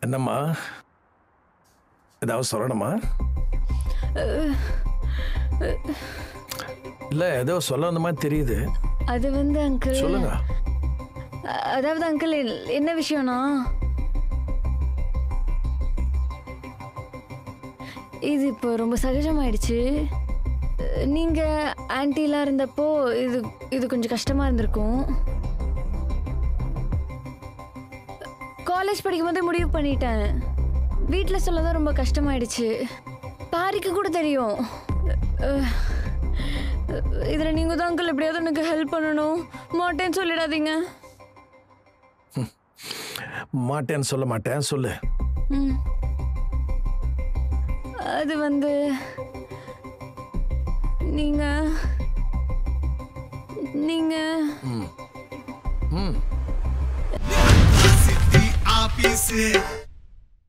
என்னம்மா ஏதாவது சொல்லணுமா? இல்லை ஏதோ சொல்ல வந்த மாதிரி தெரியுது. அது வந்து அங்கிள் சொல்லுங்க. அதாவது அங்கிள் என்ன விஷயம்னா இது இப்போ ரொம்ப சகஜமாயிடுச்சு. நீங்க ஆன்டிலாம் இருந்தப்போ இது இது கொஞ்சம் கஷ்டமா இருந்திருக்கும். காலேஜ் படிக்கும் போதே முடிவு பண்ணிட்டேன். வீட்டில் சொல்லதான் ரொம்ப கஷ்டமாயிடுச்சு. பாரிக்கு கூட தெரியும். இதில் நீங்கள் தான் அங்கிள் எப்படியாவது எனக்கு ஹெல்ப் பண்ணணும். மாட்டேன்னு சொல்லிடாதீங்க. மாட்டேன்னு சொல்ல மாட்டேன், சொல்லு. அது வந்து நீங்க நீங்க City office